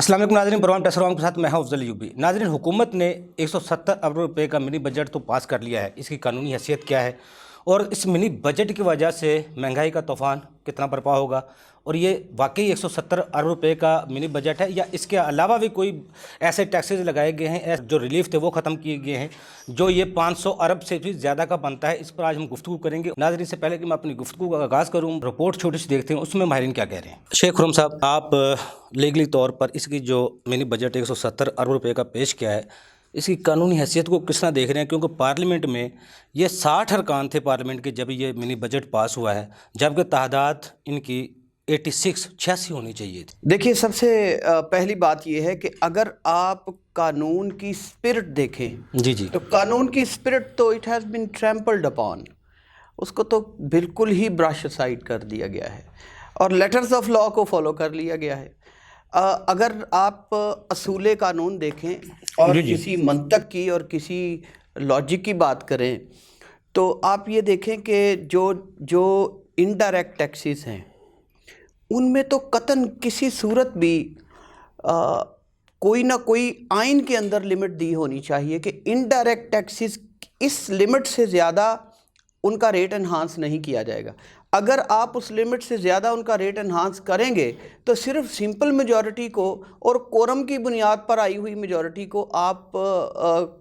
अस्सलाम वालेकुम नाज़रीन, प्रोग्राम टेसराम के साथ मैं हूं अफजल यूबी। नाज़रीन, हुकूमत ने 170 अरब रुपए का मिनी बजट तो पास कर लिया है। इसकी कानूनी हैसियत क्या है और इस मिनी बजट की वजह से महंगाई का तूफ़ान कितना बर्पा होगा, और ये वाकई 170 अरब रुपए का मिनी बजट है या इसके अलावा भी कोई ऐसे टैक्सेस लगाए गए हैं, जो रिलीफ थे वो ख़त्म किए गए हैं, जो ये 500 अरब से भी ज़्यादा का बनता है। इस पर आज हम गुफ्तगू करेंगे। नाज़रीन, से पहले कि मैं अपनी गुफ्तगू का आगाज़ करूँ, रिपोर्ट छोटी सी देखते हैं उसमें माहिरीन क्या कह रहे हैं। शेख खुरम साहब, आप लीगली तौर पर इसकी जो मिनी बजट 170 अरब रुपए का पेश किया है, इसकी कानूनी हैसियत को किस तरह देख रहे हैं? क्योंकि पार्लियामेंट में ये 60 अरकान थे पार्लियामेंट के जब ये मिनी बजट पास हुआ है, जबकि तादाद इनकी 86 होनी चाहिए थी। देखिए, सबसे पहली बात यह है कि अगर आप कानून की स्पिरिट देखें जी जी, तो कानून की स्पिरिट तो it has been trampled upon, उसको तो बिल्कुल ही ब्रश साइड कर दिया गया है और लेटर्स ऑफ लॉ को फॉलो कर लिया गया है। अगर आप असूले कानून देखें और जी जी, किसी मंतक की और किसी लॉजिक की बात करें तो आप ये देखें कि जो इनडायरेक्ट टैक्सेस हैं उनमें तो कतन किसी सूरत भी कोई ना कोई आइन के अंदर लिमिट दी होनी चाहिए कि इनडायरेक्ट टैक्सेस इस लिमिट से ज़्यादा उनका रेट एनहांस नहीं किया जाएगा। अगर आप उस लिमिट से ज़्यादा उनका रेट एनहांस करेंगे तो सिर्फ सिंपल मेजॉरिटी को और कोरम की बुनियाद पर आई हुई मेजॉरिटी को आप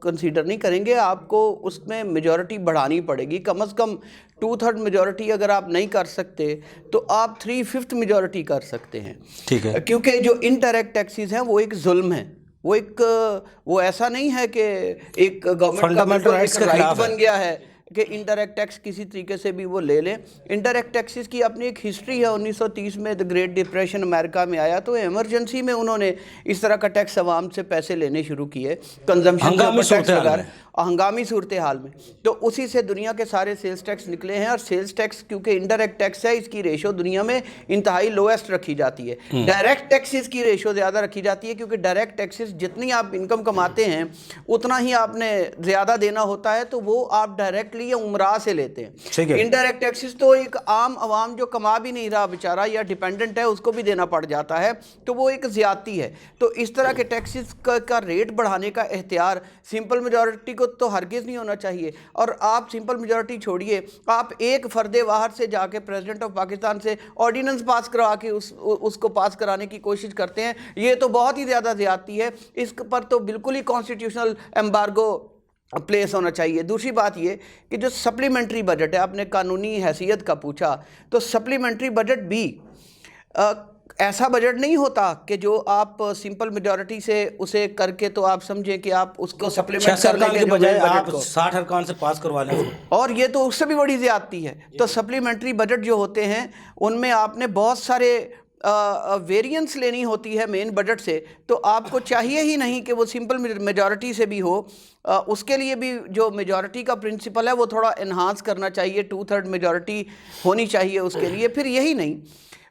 कंसीडर नहीं करेंगे, आपको उसमें मेजॉरिटी बढ़ानी पड़ेगी। कम से कम 2/3 मेजॉरिटी अगर आप नहीं कर सकते तो आप 3/5 मेजॉरिटी कर सकते हैं। ठीक है, क्योंकि जो इनडायरेक्ट टैक्सेस हैं वो एक जुल्म है, वो ऐसा नहीं है कि एक गवर्नमेंट का फंडामेंटल राइट्स के राइट खिलाफ है। बन गया है कि इनडायरेक्ट टैक्स किसी तरीके से भी वो ले लें। इनडायरेक्ट टैक्सेस की अपनी एक हिस्ट्री है। 1930 में द ग्रेट डिप्रेशन अमेरिका में आया तो इमरजेंसी में उन्होंने इस तरह का टैक्स अवाम से पैसे लेने शुरू किए, कंजम्पशन के ऊपर टैक्स लगा रहे, हंगामी सूरत हाल में। तो उसी से दुनिया के सारे सेल्स टैक्स निकले हैं और सेल्स टैक्स क्योंकि इनडायरेक्ट टैक्स है, इसकी रेशो दुनिया में इंतहाई लोएस्ट रखी जाती है। डायरेक्ट टैक्सेस की रेशो ज़्यादा रखी जाती है क्योंकि डायरेक्ट टैक्सेस जितनी आप इनकम कमाते हैं उतना ही आपने ज़्यादा देना होता है, तो वो आप डायरेक्टली या उमरा से लेते हैं। इनडायरेक्ट टैक्सेस तो एक आम आवाम जो कमा भी नहीं रहा बेचारा या डिपेंडेंट है उसको भी देना पड़ जाता है, तो वो एक ज़्यादती है। तो इस तरह के टैक्सेस का रेट बढ़ाने का इख्तियार सिंपल मेजॉरिटी को तो हरगिज़ नहीं होना चाहिए। और आप सिंपल मेजॉरिटी छोड़िए, आप एक फ़र्द वाहद से जाके प्रेसिडेंट ऑफ पाकिस्तान से ऑर्डिनेंस पास करवा के उसको पास कराने की कोशिश करते हैं, ये तो बहुत ही ज़्यादा ज़्यादती है। इस पर तो बिल्कुल ही कॉन्स्टिट्यूशनल एम्बार्गो प्लेस होना चाहिए। दूसरी बात ये कि जो सप्लीमेंट्री बजट है, आपने कानूनी हैसियत का पूछा, तो सप्लीमेंट्री बजट भी ऐसा बजट नहीं होता कि जो आप सिंपल मेजॉरिटी से उसे करके तो आप समझें कि आप उसको सप्लीमेंट करने के बजाय आप 60 अरकान से पास करवा लें, और ये तो उससे भी बड़ी ज़्यादती है। तो सप्लीमेंट्री बजट जो होते हैं उनमें आपने बहुत सारे वेरिएंस लेनी होती है मेन बजट से, तो आपको चाहिए ही नहीं कि वो सिंपल मेजॉरिटी से भी हो। उसके लिए भी जो मेजॉरिटी का प्रिंसिपल है वो थोड़ा इन्हांस करना चाहिए, 2/3 मेजॉरिटी होनी चाहिए उसके लिए। फिर यही नहीं,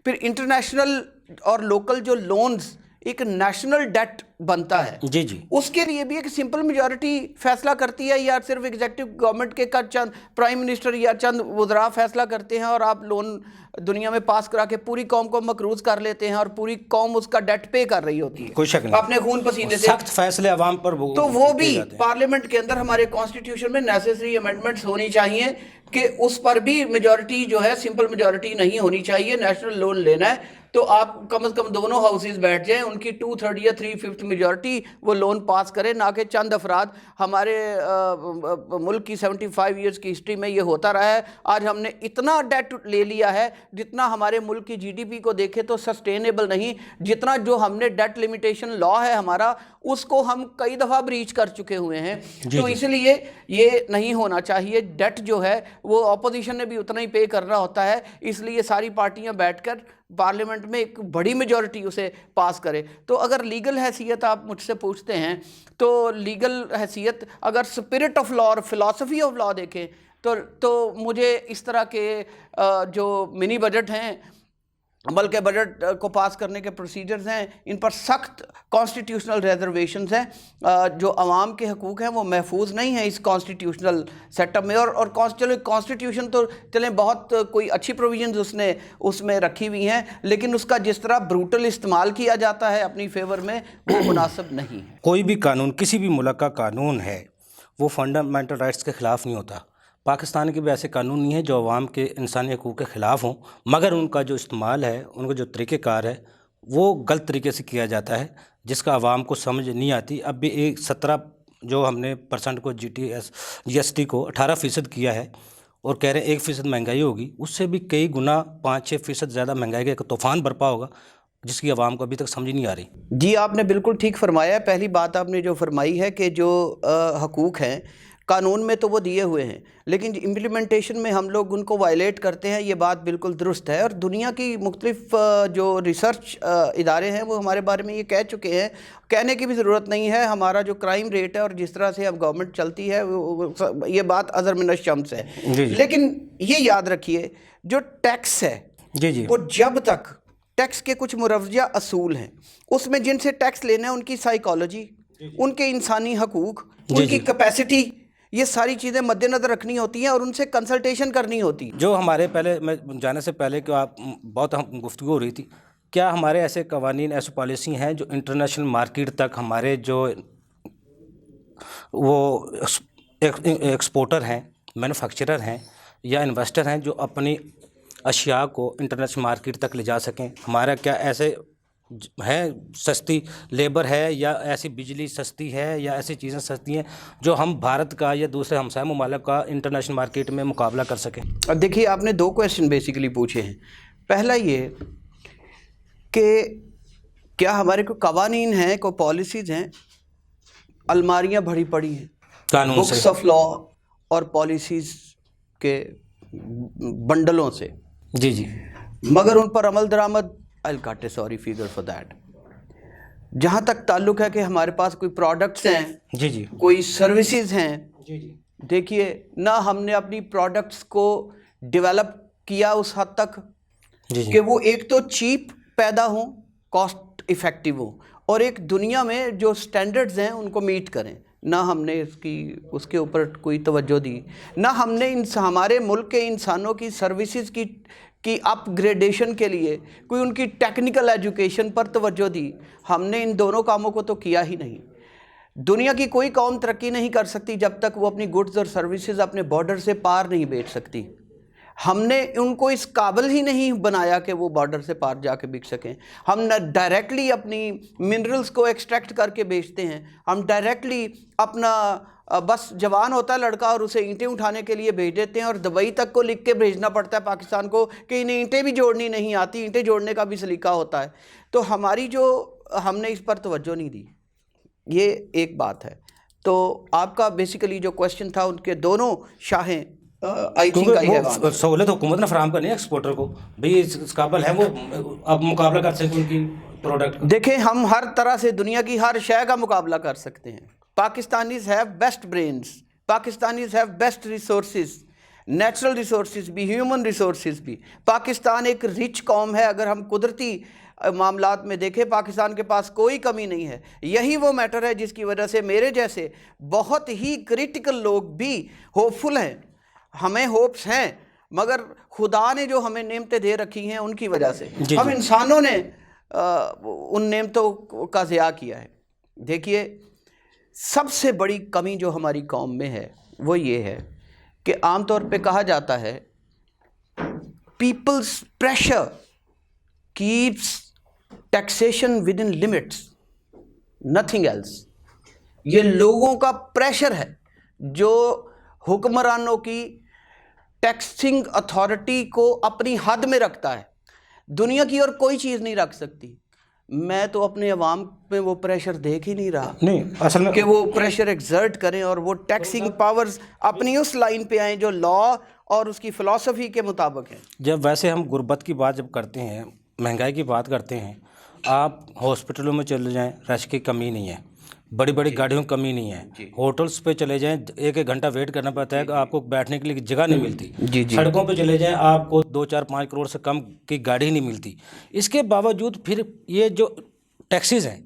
फिर इंटरनेशनल और लोकल जो लोन्स एक नेशनल डेट बनता है, जी जी, उसके लिए भी एक सिंपल मेजॉरिटी फैसला करती है या सिर्फ एग्जीक्यूटिव गवर्नमेंट के का चंद प्राइम मिनिस्टर या चंद वज़रा फैसला करते हैं और आप लोन दुनिया में पास करा के पूरी कौम को मकरूज कर लेते हैं और पूरी कौम उसका डेट पे कर रही होती है, कोई शक नहीं, अपने खून पसीने से। सख्त फैसले अवाम पर तो वो भी पार्लियामेंट के अंदर हमारे कॉन्स्टिट्यूशन में नेसेसरी अमेंडमेंट्स होनी चाहिए कि उस पर भी मेजॉरिटी जो है सिंपल मेजॉरिटी नहीं होनी चाहिए। नेशनल लोन लेना है तो आप कम से कम दोनों हाउसेज बैठ जाएं, उनकी 2/3 या 3/5 मेजॉरिटी वो लोन पास करें, ना कि चंद अफराद। हमारे मुल्क की 75 ईयर्स की हिस्ट्री में ये होता रहा है। आज हमने इतना डेट ले लिया है जितना हमारे मुल्क की जीडीपी को देखे तो सस्टेनेबल नहीं, जितना जो हमने डेट लिमिटेशन लॉ है हमारा उसको हम कई दफ़ा ब्रीच कर चुके हुए हैं। तो इसलिए ये नहीं होना चाहिए। डेट जो है वो अपोजिशन ने भी उतना ही पे करना होता है, इसलिए सारी पार्टियां बैठकर पार्लियामेंट में एक बड़ी मेजॉरिटी उसे पास करे। तो अगर लीगल हैसियत आप मुझसे पूछते हैं तो लीगल हैसियत अगर स्पिरिट ऑफ लॉ और फिलॉसफी ऑफ लॉ देखें तो मुझे इस तरह के जो मिनी बजट हैं बल्कि बजट को पास करने के प्रोसीजर्स हैं, इन पर सख्त कॉन्स्टिट्यूशनल रिजर्वेशंस हैं। जो आवाम के हकूक़ हैं वो महफूज नहीं हैं इस कॉन्स्टिट्यूशनल सेटअप में। और कॉन्स्टिट्यूशन तो चलें बहुत कोई अच्छी प्रोविजंस उसमें रखी हुई हैं, लेकिन उसका जिस तरह ब्रूटल इस्तेमाल किया जाता है अपनी फेवर में, वो मुनासिब नहीं है। कोई भी कानून, किसी भी मुल्क का कानून है, वो फंडामेंटल राइट्स के ख़िलाफ़ नहीं होता। पाकिस्तान के भी ऐसे कानून नहीं है जो अवाम के इंसानी हकूक़ के ख़िलाफ़ हों, मगर उनका जो इस्तेमाल है, उनका जो तरीक़ेकार है, वो गलत तरीके से किया जाता है, जिसका अवाम को समझ नहीं आती। अब भी 17 जो हमने % को GST को 18% किया है और कह रहे हैं 1% महंगाई होगी, उससे भी कई गुना 5-6% ज़्यादा महंगाई का एक तूफ़ान बरपा होगा, जिसकी आवाम को अभी तक समझ नहीं आ रही। जी, आपने बिल्कुल ठीक फरमाया है। पहली बात आपने जो फरमाई है कि जो हकूक़ हैं कानून में तो वो दिए हुए हैं, लेकिन इम्प्लीमेंटेशन में हम लोग उनको वायलेट करते हैं, ये बात बिल्कुल दुरुस्त है। और दुनिया की मुख्तलिफ जो रिसर्च इदारे हैं वो हमारे बारे में ये कह चुके हैं, कहने की भी ज़रूरत नहीं है। हमारा जो क्राइम रेट है और जिस तरह से अब गवर्नमेंट चलती है, ये बात अज़र मिनश शम्स है। जी। लेकिन ये याद रखिए, जो टैक्स है जी। वो जब तक टैक्स के कुछ मुरवजा असूल हैं, उसमें जिनसे टैक्स लेना है उनकी साइकोलॉजी, उनके इंसानी हकूक़, उनकी कैपेसिटी, ये सारी चीज़ें मद्देनज़र रखनी होती हैं और उनसे कंसल्टेशन करनी होती है। जो हमारे पहले, मैं जाने से पहले कि आप बहुत हम गुफ्तगू हो रही थी, क्या हमारे ऐसे कवानीन, ऐसी पॉलिसी हैं जो इंटरनेशनल मार्केट तक हमारे जो वो एक्सपोर्टर हैं, मैन्युफैक्चरर हैं या इन्वेस्टर हैं, जो अपनी अशिया को इंटरनेशनल मार्केट तक ले जा सकें? हमारा क्या ऐसे है, सस्ती लेबर है या ऐसी बिजली सस्ती है या ऐसी चीज़ें सस्ती हैं जो हम भारत का या दूसरे हमसाय ममालिक का इंटरनेशनल मार्केट में मुकाबला कर सकें? अब देखिए, आपने 2 क्वेश्चन बेसिकली पूछे हैं। पहला ये कि क्या हमारे कोई कवानीन हैं, कोई पॉलिसीज़ हैं? अलमारियाँ भरी पड़ी हैं कानून बुक्स से। ऑफ लॉ और पॉलिसीज़ के बंडलों से, जी। मगर उन पर अमल दरामद, I'll cut a sorry figure for that। जहाँ तक ताल्लुक़ है कि हमारे पास कोई प्रोडक्ट्स हैं, जी। कोई सर्विसेज हैं, जी। देखिए ना हमने अपनी प्रोडक्ट्स को डेवलप किया उस हद तक जी। कि वो एक तो चीप पैदा हों, कॉस्ट इफ़ेक्टिव हों, और एक दुनिया में जो स्टैंडर्ड्स हैं उनको मीट करें। ना हमने उसके ऊपर कोई तवज्जो दी, ना हमने हमारे मुल्क के इंसानों की सर्विसेज की अपग्रेडेशन के लिए कोई उनकी टेक्निकल एजुकेशन पर तवज्जो दी। हमने इन दोनों कामों को तो किया ही नहीं। दुनिया की कोई कौम तरक्की नहीं कर सकती जब तक वो अपनी गुड्स और सर्विसेज अपने बॉर्डर से पार नहीं बेच सकती। हमने उनको इस काबिल ही नहीं बनाया कि वो बॉर्डर से पार जाके बिक सकें। हम न डायरेक्टली अपनी मिनरल्स को एक्सट्रैक्ट करके बेचते हैं, हम डायरेक्टली अपना बस जवान होता है लड़का और उसे ईंटें उठाने के लिए भेज देते हैं, और दुबई तक को लिख के भेजना पड़ता है पाकिस्तान को कि इन्हें ईंटें भी जोड़नी नहीं आती, ईंटें जोड़ने का भी सलीका होता है। तो हमारी जो हमने इस पर तवज्जो नहीं दी, ये एक बात है। तो आपका बेसिकली जो क्वेश्चन था, उनके दोनों शाहें आई थिंक आई है। सहूलत हुकूमत ने फराहम करनी है एक्सपोर्टर को, भाई इस काबिल है वो अब मुकाबला कर सके उनकी प्रोडक्ट। देखें, हम हर तरह से दुनिया की हर शय का मुकाबला कर सकते हैं। Pakistanis have best brains, Pakistanis have best resources, natural resources भी, ह्यूमन रिसोर्सेज भी। पाकिस्तान एक रिच कौम है। अगर हम कुदरती मामलात में देखें, पाकिस्तान के पास कोई कमी नहीं है। यही वो मैटर है जिसकी वजह से मेरे जैसे बहुत ही क्रिटिकल लोग भी होपफुल हैं। हमें होप्स हैं, मगर खुदा ने जो हमें नेमतें दे रखी हैं उनकी वजह से हम इंसानों ने उन नेमतों का ज़िया किया है। देखिए, सबसे बड़ी कमी जो हमारी कौम में है वो ये है कि आमतौर पे कहा जाता है people's pressure keeps taxation within limits, nothing else. ये लोगों का प्रेशर है जो हुक्मरानों की टैक्सिंग अथॉरिटी को अपनी हद में रखता है। दुनिया की और कोई चीज़ नहीं रख सकती। मैं तो अपने अवाम में वो प्रेशर देख ही नहीं रहा, नहीं असल में कि वो प्रेशर एक्सर्ट करें और वो टैक्सिंग पावर्स अपनी उस लाइन पे आएँ जो लॉ और उसकी फ़िलॉसफी के मुताबिक है। जब वैसे हम गुर्बत की बात जब करते हैं, महंगाई की बात करते हैं, आप हॉस्पिटलों में चले जाएं, रश की कमी नहीं है। बड़ी बड़ी गाड़ियों की कमी नहीं है, होटल्स पे चले जाएं 1-1 घंटा वेट करना पड़ता है, आपको बैठने के लिए जगह नहीं मिलती, सड़कों पे चले जाएं आपको 2-4-5 करोड़ से कम की गाड़ी नहीं मिलती। इसके बावजूद फिर ये जो टैक्सेस हैं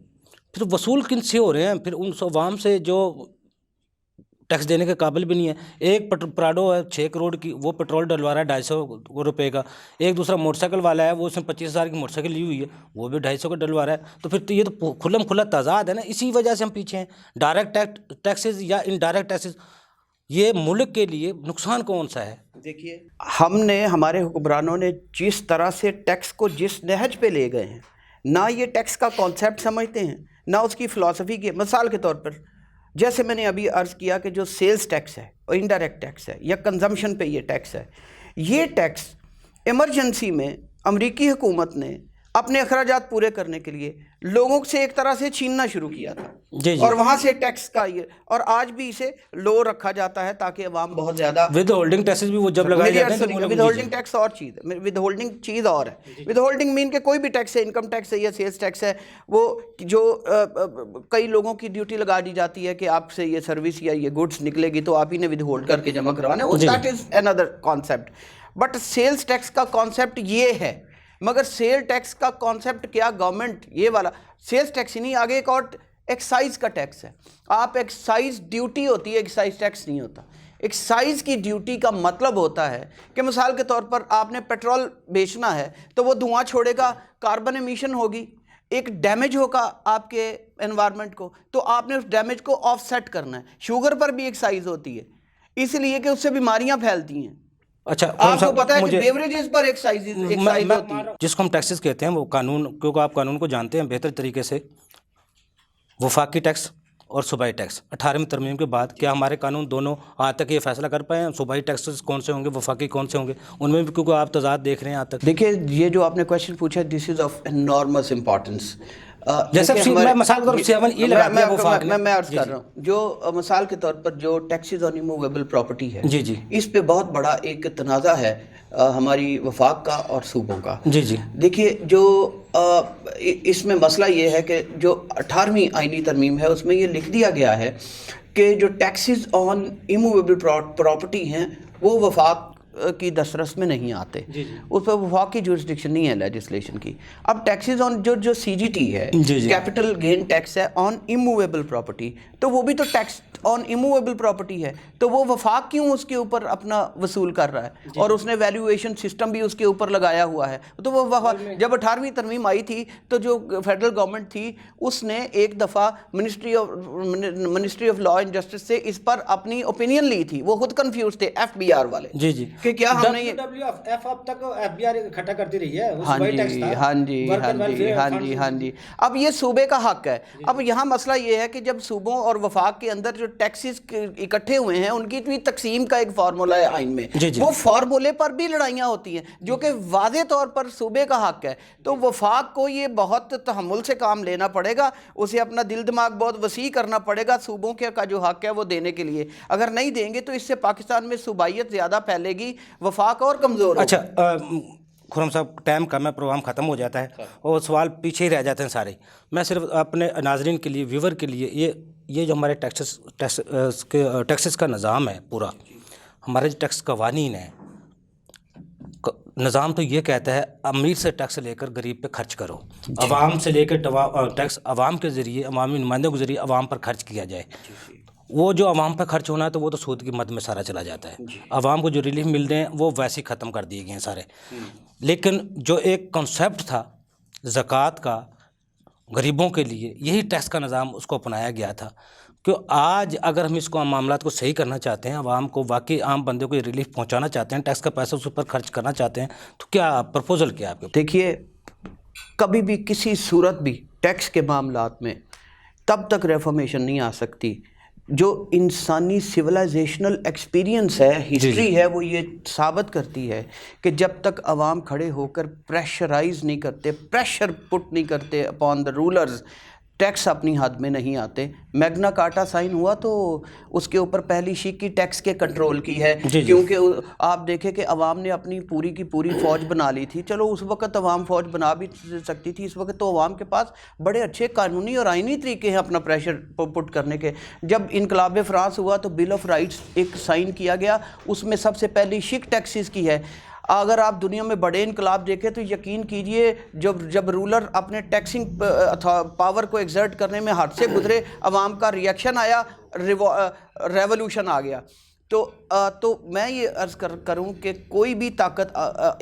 फिर वसूल किन से हो रहे हैं, फिर उन आवाम से जो टैक्स देने के काबिल भी नहीं है। एक प्राडो है 6 करोड़ की, वो पेट्रोल डलवा रहा है 250 रुपये का, एक दूसरा मोटरसाइकिल वाला है वो उसने 25,000 की मोटरसाइकिल ली हुई है, वो भी 250 का डलवा रहा है। तो फिर तो ये तो खुल्लम खुल्ला तजाद है ना, इसी वजह से हम पीछे हैं। डायरेक्ट टैक्सेस या इनडायरेक्ट टैक्सेस, ये मुल्क के लिए नुकसान कौन सा है? देखिए, हमने, हमारे हुक्मरानों ने जिस तरह से टैक्स को जिस नहज पे ले गए हैं, ना ये टैक्स का कॉन्सेप्ट समझते हैं, ना उसकी फ़िलासफ़ी की। मिसाल के तौर पर जैसे मैंने अभी अर्ज़ किया कि जो सेल्स टैक्स है और इनडायरेक्ट टैक्स है या कंजम्पशन पे ये टैक्स है, ये टैक्स इमरजेंसी में अमेरिकी हुकूमत ने अपने अखराजात पूरे करने के लिए लोगों से एक तरह से छीनना शुरू किया था। जी जी। और वहाँ से टैक्स का ये, और आज भी इसे लो रखा जाता है ताकि अवाम बहुत ज़्यादा विद होल्डिंग टैक्सेस भी वो जब लगाए जाते हैं। विद होल्डिंग टैक्स और चीज़ है, विद होल्डिंग चीज़ और है। विद होल्डिंग मीन के कोई भी टैक्स है, इनकम टैक्स है या सेल्स टैक्स है, वो जो कई लोगों की ड्यूटी लगा दी जाती है कि आपसे ये सर्विस या ये गुड्स निकलेगी तो आप ही ने विद होल्ड करके जमा करवाना है, that is another concept. But sales tax का कॉन्सेप्ट ये है, मगर सेल टैक्स का कॉन्सेप्ट क्या, गवर्नमेंट ये वाला सेल्स टैक्स ही नहीं, आगे एक और एक्साइज का टैक्स है। आप एक्साइज ड्यूटी होती है, एक्साइज टैक्स नहीं होता। एक्साइज की ड्यूटी का मतलब होता है कि मिसाल के तौर पर आपने पेट्रोल बेचना है तो वो धुआं छोड़ेगा, कार्बन एमिशन होगी, एक डैमेज होगा आपके एनवायरनमेंट को, तो आपने उस डैमेज को ऑफसेट करना है। शुगर पर भी एक्साइज होती है, इसलिए कि उससे बीमारियां फैलती हैं। अच्छा, आपको पता है कि बेवरेजेस पर एक्साइज होती है, जिसको हम टैक्सेस कहते हैं, वो कानून, क्योंकि आप कानून को जानते हैं बेहतर तरीके से, वफाकी टैक्स और सूबाई टैक्स 18वीं तरमीम के बाद क्या हमारे कानून दोनों आज तक ये फैसला कर पाए हैं सूबाई टैक्सेस कौन से होंगे, वफाकी कौन से होंगे? उनमें भी क्योंकि आप तजाद देख रहे हैं आज तक। देखिए, ये जो आपने क्वेश्चन पूछा, this is of enormous importance. जैसे मैं मिसाल के तौर पर 7 ई लगा दिया वफाक ने, मैं अर्ज कर रहा हूँ, जो मिसाल के तौर पर जो टैक्सेस ऑन इमूवेबल प्रॉपर्टी है, जी जी, इस पे बहुत बड़ा एक तनाज़ा है हमारी वफाक का और सूबों का। जी जी। देखिए, जो इसमें मसला ये है कि जो 18वीं आईनी तरमीम है उसमें ये लिख दिया गया है कि जो टैक्सेस ऑन इमूवेबल प्रॉपर्टी हैं वो वफाक की दस्तरस में नहीं आते, उस पर वफाक की जुरिस्डिक्शन नहीं है लेजिस्लेशन की। अब टैक्सेस ऑन जो CGT है, कैपिटल गेन टैक्स है ऑन इमूवेबल प्रॉपर्टी, तो वो भी तो टैक्स ऑन इमूवेबल प्रॉपर्टी है, तो वो वफाक क्यों उसके ऊपर अपना वसूल कर रहा है? और उसने वैल्यूएशन सिस्टम भी उसके ऊपर लगाया हुआ है। तो वो वफाक, जब 18वीं तरमीम आई थी तो जो फेडरल गवर्नमेंट थी उसने एक दफ़ा ministry of law and justice से इस पर अपनी ओपिनियन ली थी। वो खुद कंफ्यूज थे, FBR वाले, जी जी, कि क्या हमने ये WWF अब तक FBR इकट्ठा करती रही है। हाँ जी, हाँ जी, हाँ जी, हाँ जी। अब ये सूबे का हक है। अब यहाँ मसला ये है कि जब सूबों और वफाक के अंदर जो टैक्सेस इकट्ठे हुए हैं उनकी भी तकसीम का एक फार्मूला है आइन में, वो फार्मूले पर भी लड़ाइयाँ होती हैं जो कि वाज़े तौर पर सूबे का हक है। तो वफाक को ये बहुत तहम्मुल से काम लेना पड़ेगा, उसे अपना दिल दिमाग बहुत वसी करना पड़ेगा सूबों के का जो हक है वो देने के लिए। अगर नहीं देंगे तो इससे पाकिस्तान में सूबाइयत ज़्यादा फैलेगी, वफाक और कमज़ोर। अच्छा खुरम साहब, टाइम कम है, प्रोग्राम ख़त्म हो जाता है और सवाल पीछे ही रह जाते हैं सारे। मैं सिर्फ अपने नाजरीन के लिए, व्यूवर के लिए, ये जो हमारे टैक्सेस का निज़ाम है पूरा, हमारे जो टैक्स कवानीन है, निज़ाम तो ये कहता है अमीर से टैक्स लेकर गरीब पे खर्च करो, अवाम से लेकर टैक्स अवाम के ज़रिए, अवामी नुमाइंदों के ज़रिए अवाम पर खर्च किया जाए। वो जो अवाम पर खर्च होना है तो वो तो सूद की मद में सारा चला जाता है। अवाम को जो रिलीफ मिल रहे हैं वो वैसे ही ख़त्म कर दिए गए हैं सारे। लेकिन जो एक कॉन्सेप्ट था ज़कात का गरीबों के लिए, यही टैक्स का निज़ाम उसको अपनाया गया था। क्यों आज अगर हम इसको मामलात को सही करना चाहते हैं, अवाम को वाकई आम बंदे को रिलीफ पहुंचाना चाहते हैं, टैक्स का पैसा उस पर खर्च करना चाहते हैं, तो क्या प्रपोजल क्या है आपके? देखिए, कभी भी किसी सूरत भी टैक्स के मामलात में तब तक रेफॉर्मेशन नहीं आ सकती जो इंसानी सिविलाइजेशनल एक्सपीरियंस है, हिस्ट्री है, वो ये साबित करती है कि जब तक अवाम खड़े होकर प्रेशराइज नहीं करते, प्रेशर पुट नहीं करते अपॉन द रूलर्स, टैक्स अपनी हद में नहीं आते। मैग्ना कार्टा साइन हुआ तो उसके ऊपर पहली शीख की टैक्स के कंट्रोल की है, क्योंकि आप देखें कि अवाम ने अपनी पूरी की पूरी फ़ौज बना ली थी। चलो उस वक्त अवाम फ़ौज बना भी सकती थी, इस वक्त तो अवाम के पास बड़े अच्छे कानूनी और आइनी तरीके हैं अपना प्रेशर पुट करने के। जब इनकलाब फ्रांस हुआ तो बिल ऑफ राइट्स एक साइन किया गया, उसमें सबसे पहली शीख टैक्सेस की है। अगर आप दुनिया में बड़े इनकलाब देखें तो यकीन कीजिए जब रूलर अपने टैक्सिंग पावर को एग्जर्ट करने में हाथ से गुजरे, अवाम का रिएक्शन आया, रेवोल्यूशन आ गया। तो मैं ये अर्ज़ करूं कि कोई भी ताकत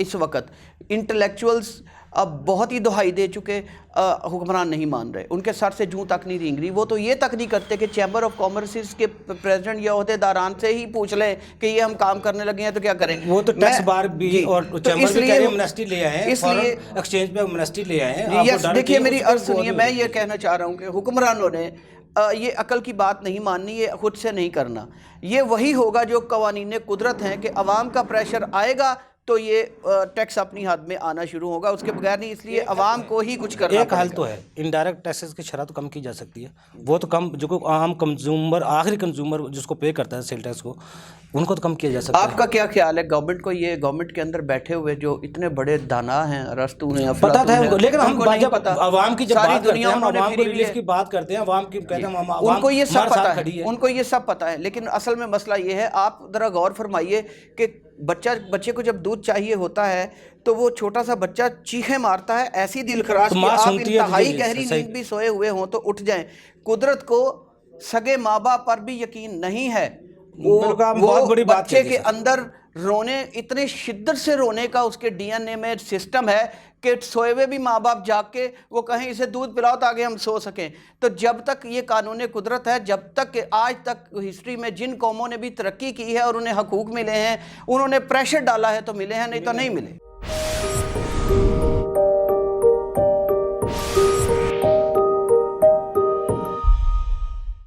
इस वक्त इंटेलेक्चुअल्स अब बहुत ही दुहाई दे चुके हुक्मरान नहीं मान रहे, उनके सर से जूं तक नहीं रेंग रही। वो तो ये तक नहीं करते कि चैम्बर ऑफ कॉमर्स के प्रेसिडेंट या अहदेदारान से ही पूछ लें कि ये हम काम करने लगे हैं तो क्या करें। वो तो टैक्स बार भी और चैम्बर भी कह रहे हैं एमनेस्टी ले आए हैं, इसलिए एक्सचेंज पे एमनेस्टी ले आए हैं। यस, देखिए मेरी अर्ज़ सुनिए, मैं ये कहना चाह रहा हूँ कि हुक्मरानों ने ये अकल की बात नहीं माननी, ये खुद से नहीं करना। ये वही होगा जो कवानीन कुदरत हैं कि अवाम का प्रेशर आएगा तो ये टैक्स अपनी हद में आना शुरू होगा, उसके बगैर नहीं। इसलिए अवाम को ही कुछ करना एक हल तो है, इनडायरेक्ट टैक्सेस की शरह तो कम की जा सकती है। वो तो कम, जो कोई आम कंज्यूमर, आखिरी कंज्यूमर जिसको पे करता है सेल टैक्स को, उनको तो कम किया जा सकता है। आपका क्या ख्याल है गवर्नमेंट को, ये गवर्नमेंट के अंदर बैठे हुए जो इतने बड़े दाना हैं, अरस्तू हैं, पता था उनको, लेकिन हम नहीं जब पता, अवाम की जब सारी बात करते दुनिया हैं, हम उन्होंने अवाम को फिरी रिलीफ है। की बात करते हैं, अवाम की कहते हैं हम उनको ये सब पता है, है, उनको ये सब पता है। लेकिन असल में मसला ये है, आप ज़रा गौर फरमाइए कि बच्चे को जब दूध चाहिए होता है तो वो छोटा सा बच्चा चीखें मारता है ऐसी दिलखराश कि आप इंतहाई गहरी नींद भी सोए हुए हों तो उठ जाएं। कुदरत को सगे माँ बाप पर भी यकीन नहीं है। वो बच्चे के अंदर रोने, इतने शिद्दत से रोने का उसके डीएनए में सिस्टम है कि सोए हुए भी माँ बाप जाग के वो कहें इसे दूध पिलाओ ताकि हम सो सकें। तो जब तक ये कानून कुदरत है, जब तक आज तक हिस्ट्री में जिन कौमों ने भी तरक्की की है और उन्हें हकूक़ मिले हैं, उन्होंने प्रेशर डाला है तो मिले हैं, नहीं तो नहीं मिले।